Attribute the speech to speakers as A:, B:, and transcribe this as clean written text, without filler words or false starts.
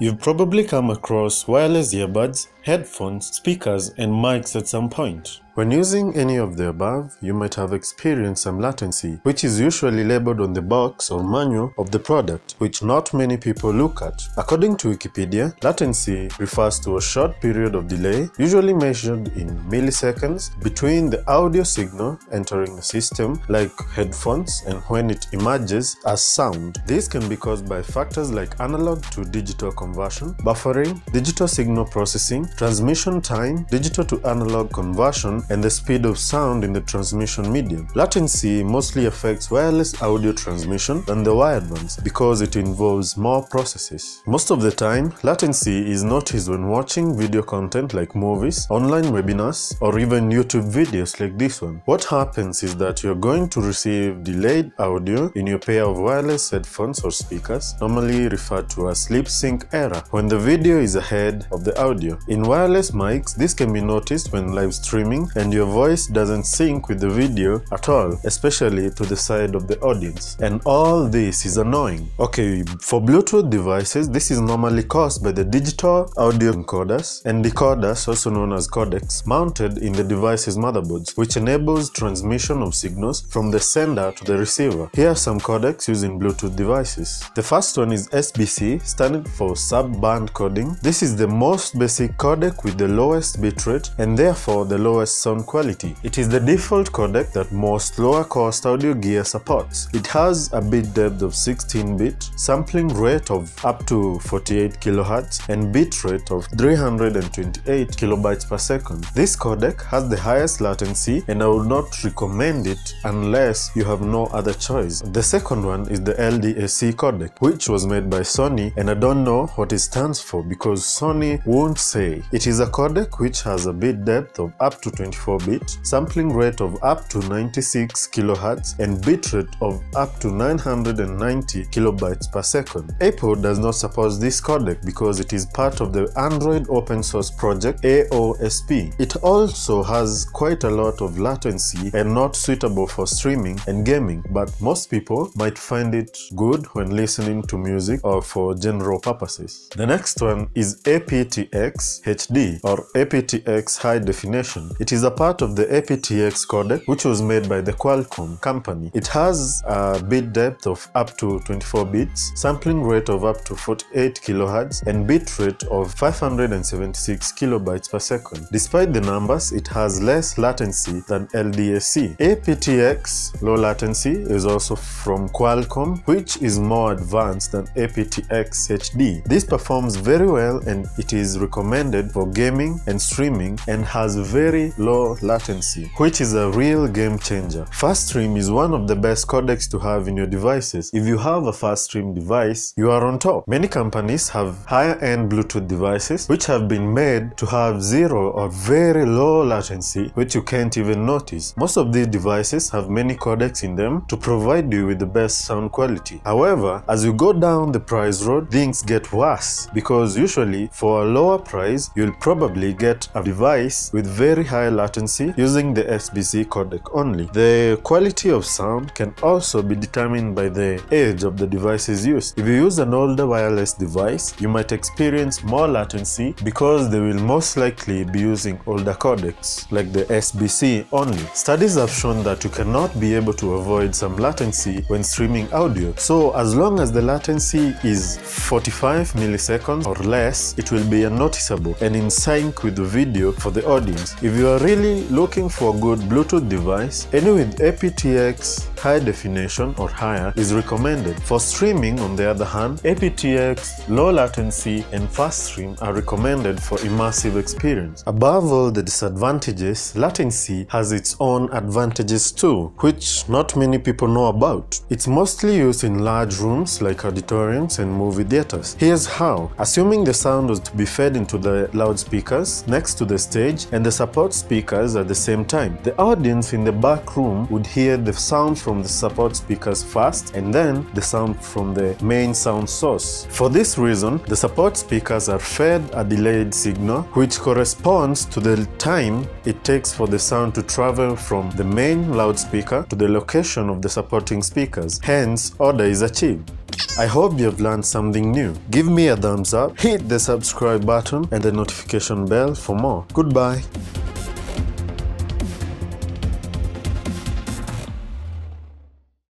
A: You've probably come across wireless earbuds, headphones, speakers, and mics at some point. When using any of the above, you might have experienced some latency, which is usually labeled on the box or manual of the product, which not many people look at. According to Wikipedia, latency refers to a short period of delay, usually measured in milliseconds, between the audio signal entering the system, like headphones, and when it emerges as sound. This can be caused by factors like analog to digital conversion, buffering, digital signal processing, transmission time, digital to analog conversion, and the speed of sound in the transmission medium. Latency mostly affects wireless audio transmission than the wired ones because it involves more processes. Most of the time, latency is noticed when watching video content like movies, online webinars, or even YouTube videos like this one. What happens is that you're going to receive delayed audio in your pair of wireless headphones or speakers, normally referred to as lip sync error, when the video is ahead of the audio. In wireless mics, this can be noticed when live streaming and your voice doesn't sync with the video at all, especially to the side of the audience. And all this is annoying. Okay, for Bluetooth devices, this is normally caused by the digital audio encoders and decoders, also known as codecs, mounted in the device's motherboards, which enables transmission of signals from the sender to the receiver. Here are some codecs used in Bluetooth devices. The first one is SBC, standing for sub-band coding. This is the most basic codec with the lowest bitrate and therefore the lowest sound quality. It is the default codec that most lower cost audio gear supports. It has a bit depth of 16-bit, sampling rate of up to 48 kHz, and bit rate of 328 kilobytes per second. This codec has the highest latency and I would not recommend it unless you have no other choice. The second one is the LDAC codec, which was made by Sony, and I don't know what it stands for because Sony won't say. It is a codec which has a bit depth of up to 24-bit, sampling rate of up to 96 kHz, and bitrate of up to 990 kilobytes per second. Apple does not support this codec because it is part of the Android open source project AOSP. It also has quite a lot of latency and not suitable for streaming and gaming, but most people might find it good when listening to music or for general purposes. The next one is Aptx HD or Aptx High Definition. It is a part of the Aptx codec, which was made by the Qualcomm company. It has a bit depth of up to 24 bits, sampling rate of up to 48 kHz, and bit rate of 576 kilobytes per second. Despite the numbers, it has less latency than LDAC. Aptx Low Latency is also from Qualcomm, which is more advanced than Aptx HD. This performs very well and it is recommended for gaming and streaming and has very low latency, which is a real game changer. Fast Stream is one of the best codecs to have in your devices. If you have a Fast Stream device, you are on top. Many companies have higher-end Bluetooth devices which have been made to have zero or very low latency, which you can't even notice. Most of these devices have many codecs in them to provide you with the best sound quality. However, as you go down the price road, things get worse because usually for a lower price, you'll probably get a device with very high latency using the SBC codec only. The quality of sound can also be determined by the age of the devices used. If you use an older wireless device, you might experience more latency because they will most likely be using older codecs, like the SBC only. Studies have shown that you cannot be able to avoid some latency when streaming audio. So as long as the latency is 45 milliseconds or less, it will be unnoticeable and in sync with the video for the audience. If you are really looking for a good Bluetooth device, any with Aptx High Definition or higher is recommended. For streaming, on the other hand, Aptx Low Latency and Fast Stream are recommended for immersive experience. Above all the disadvantages, latency has its own advantages too, which not many people know about. It's mostly used in large rooms like auditoriums and movie theaters. Here's how. Assuming the sound was to be fed into the loudspeakers next to the stage and the support speakers at the same time, the audience in the back room would hear the sound from the support speakers first and then the sound from the main sound source. For this reason, the support speakers are fed a delayed signal which corresponds to the time it takes for the sound to travel from the main loudspeaker to the location of the supporting speakers. Hence, order is achieved. I hope you've learned something new. Give me a thumbs up, hit the subscribe button and the notification bell for more. Goodbye.